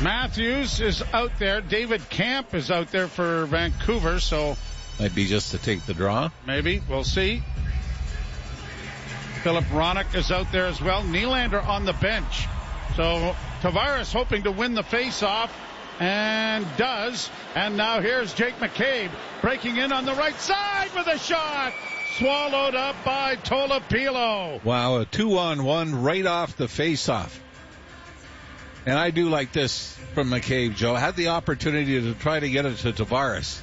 Matthews is out there. David Camp is out there for Vancouver, so might be just to take the draw. Maybe. We'll see. Philip Roenick is out there as well. Nylander on the bench. So Tavares hoping to win the face-off, and does. And now here's Jake McCabe breaking in on the right side with a shot. Swallowed up by Tolopilo. Wow, a 2-on-1 right off the face-off. And I do like this from McCabe, Joe. Had the opportunity to try to get it to Tavares.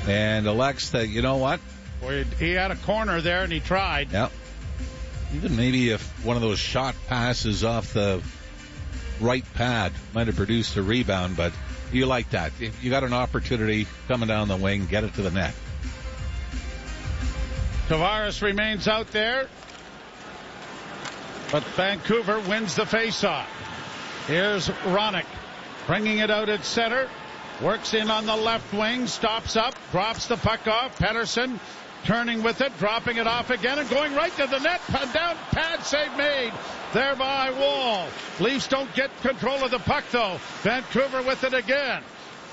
And elects that, you know what? Boy, he had a corner there, and he tried. Yep. Even maybe if one of those shot passes off the right pad might have produced a rebound, but you like that. If you got an opportunity coming down the wing, get it to the net. Tavares remains out there, but Vancouver wins the faceoff. Here's Roenick bringing it out at center. Works in on the left wing, stops up, drops the puck off. Pettersson turning with it, dropping it off again, and going right to the net. Down, pad save made there by Wall. Leafs don't get control of the puck, though. Vancouver with it again.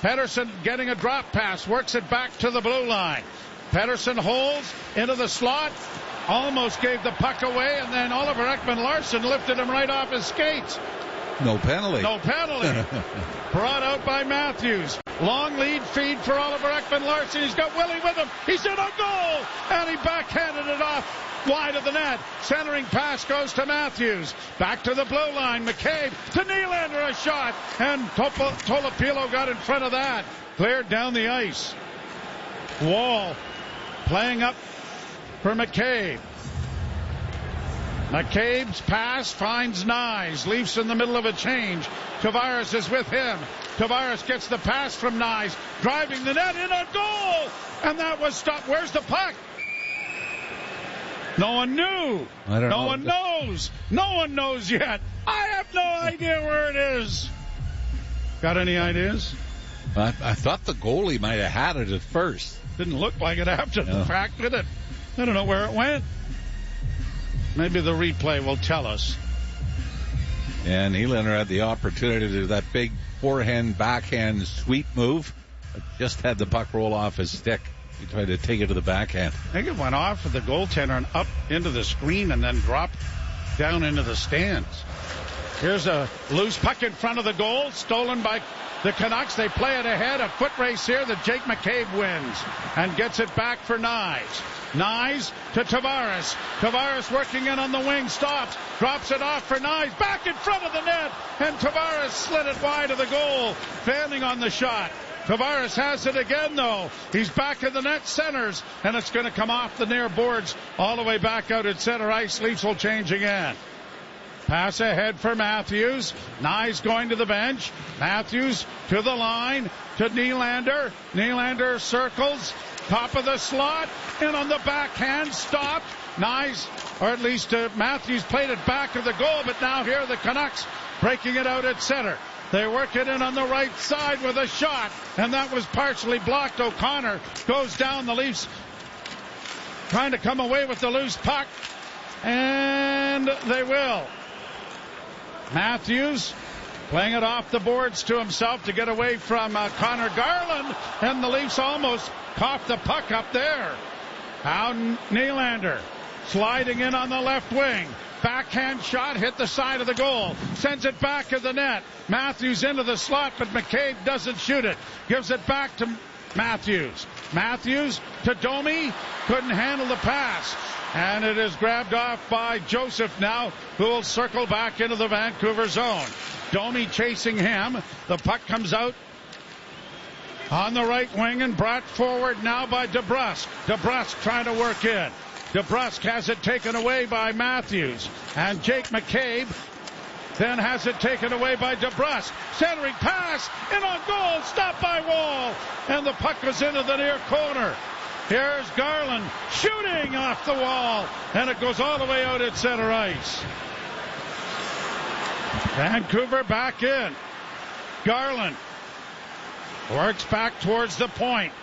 Pettersson getting a drop pass, works it back to the blue line. Pettersson holds into the slot, almost gave the puck away, and then Oliver Ekman-Larsson lifted him right off his skates. No penalty. No penalty. Brought out by Matthews. Long lead feed for Oliver Ekman-Larsson. He's got Willie with him. He's in a goal, and he backhanded it off wide of the net. Centering pass goes to Matthews. Back to the blue line. McCabe to Nylander, a shot, and Tolopilo got in front of that. Cleared down the ice. Wall playing up for McCabe. McCabe's pass finds Nyes. Leafs in the middle of a change. Tavares is with him. Tavares gets the pass from Nyes. Driving the net in a goal. And that was stopped. Where's the puck? No one knew. No one knows. No one knows yet. I have no idea where it is. Got any ideas? I thought the goalie might have had it at first. Didn't look like it after the fact, did it? I don't know where it went. Maybe the replay will tell us. And Nylander had the opportunity to do that big forehand, backhand sweep move. Just had the puck roll off his stick. He tried to take it to the backhand. I think it went off of the goaltender and up into the screen and then dropped down into the stands. Here's a loose puck in front of the goal, stolen by the Canucks. They play it ahead. A foot race here that Jake McCabe wins and gets it back for Nyes. Nyes to Tavares. Tavares working in on the wing, stops, drops it off for Nyes, back in front of the net, and Tavares slid it wide of the goal, fanning on the shot. Tavares has it again, though. He's back in the net, centers, and it's going to come off the near boards all the way back out at center ice. Leafs will change again. Pass ahead for Matthews. Nyes going to the bench. Matthews to the line to Nylander. Nylander circles. Top of the slot. In on the backhand. Stopped. Nyes, or at least Matthews played it back of the goal, but now here are the Canucks breaking it out at center. They work it in on the right side with a shot, and that was partially blocked. O'Connor goes down. The Leafs trying to come away with the loose puck, and they will. Matthews playing it off the boards to himself to get away from Connor Garland, and the Leafs almost coughed the puck up there. Now Nylander sliding in on the left wing. Backhand shot hit the side of the goal. Sends it back of the net. Matthews into the slot, but McCabe doesn't shoot it. Gives it back to Matthews. Matthews to Domi. Couldn't handle the pass. And it is grabbed off by Joseph now, who will circle back into the Vancouver zone. Domi chasing him. The puck comes out on the right wing and brought forward now by DeBrusk. DeBrusk trying to work in. DeBrusk has it taken away by Matthews. And Jake McCabe then has it taken away by DeBrusk. Centering pass in on goal. Stopped by Wall. And the puck goes into the near corner. Here's Garland shooting off the wall, and it goes all the way out at center ice. Vancouver back in. Garland works back towards the point.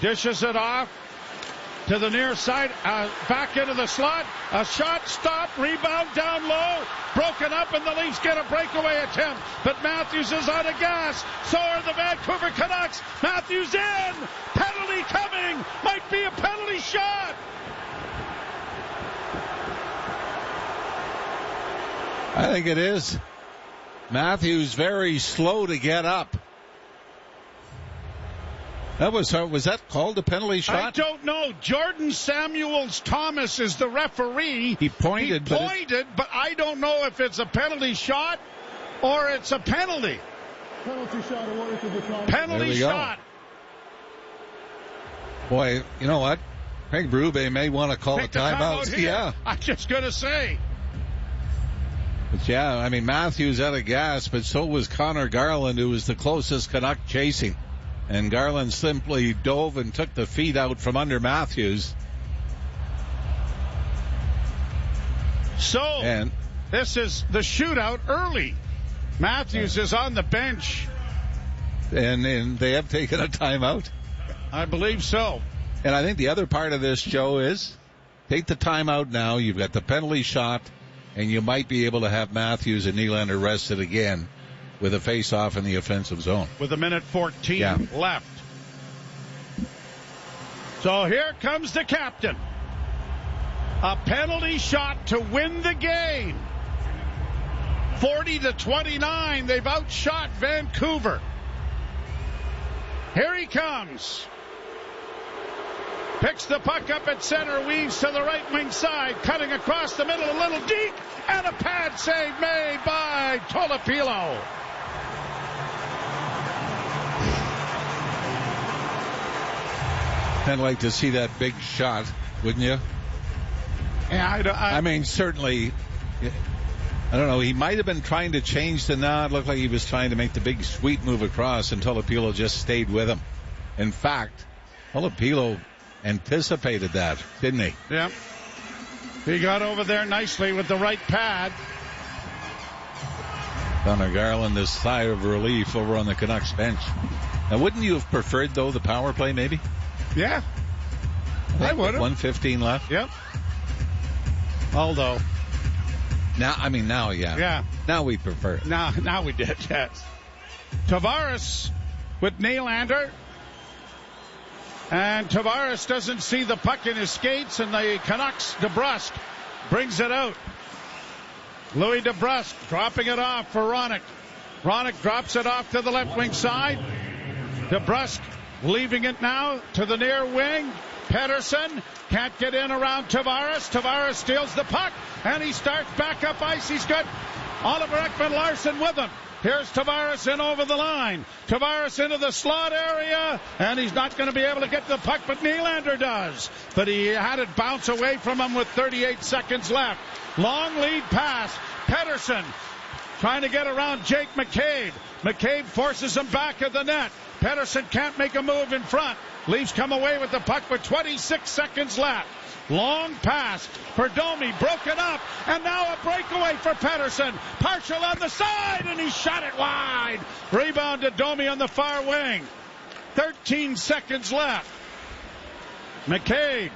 Dishes it off to the near side, back into the slot. A shot, stop, rebound down low, broken up, and the Leafs get a breakaway attempt. But Matthews is out of gas. So are the Vancouver Canucks. Matthews in. Penalty coming. Might be a penalty shot. I think it is. Matthews very slow to get up. Was that called a penalty shot? I don't know. Jordan Samuels Thomas is the referee. He pointed, but I don't know if it's a penalty shot or it's a penalty. Penalty shot awarded to the Canucks. Penalty shot. Boy, you know what? Craig Berube may want to call a timeout. Yeah. I'm just going to say. But yeah, I mean, Matthews out of gas, but so was Connor Garland, who was the closest Canuck chasing. And Garland simply dove and took the feet out from under Matthews. So, this is the shootout early. Matthews is on the bench. And they have taken a timeout? I believe so. And I think the other part of this, Joe, is take the timeout now. You've got the penalty shot, and you might be able to have Matthews and Nylander rested again with a face-off in the offensive zone. With 1:14 left. So here comes the captain. A penalty shot to win the game. 40-29. They've outshot Vancouver. Here he comes. Picks the puck up at center, weaves to the right wing side, cutting across the middle, a little deep, and a pad save made by Tolopilo. I'd like to see that big shot, wouldn't you? Yeah, I mean, certainly, I don't know, he might have been trying to change the nod. It looked like he was trying to make the big sweep move across, and Tolopilo just stayed with him. In fact, Tolopilo anticipated that, didn't he? Yeah. He got over there nicely with the right pad. Connor Garland, this sigh of relief over on the Canucks bench. Now, wouldn't you have preferred, though, the power play, maybe? Yeah. I would have. 1:15 left. Yep. Although. Now, yeah. Yeah. Now we prefer it. Now we did, yes. Tavares with Nylander. And Tavares doesn't see the puck in his skates, and the Canucks, DeBrusk, brings it out. Louis DeBrusk dropping it off for Ronick. Ronick drops it off to the left wing side. DeBrusk leaving it now to the near wing. Pettersson can't get in around Tavares. Tavares steals the puck, and he starts back up ice. He's got Oliver Ekman-Larsson with him. Here's Tavares in over the line. Tavares into the slot area, and he's not going to be able to get to the puck, but Nylander does. But he had it bounce away from him with 38 seconds left. Long lead pass. Pettersson trying to get around Jake McCabe. McCabe forces him back at the net. Pettersson can't make a move in front. Leafs come away with the puck with 26 seconds left. Long pass for Domi, broken up, and now a breakaway for Pettersson. Partial on the side, and he shot it wide. Rebound to Domi on the far wing. 13 seconds left. McCabe,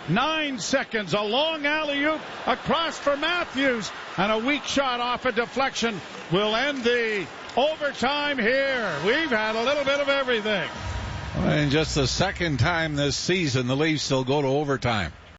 9 seconds. A long alley-oop across for Matthews, and a weak shot off a deflection will end the overtime here. We've had a little bit of everything. And just the second time this season, the Leafs will go to overtime.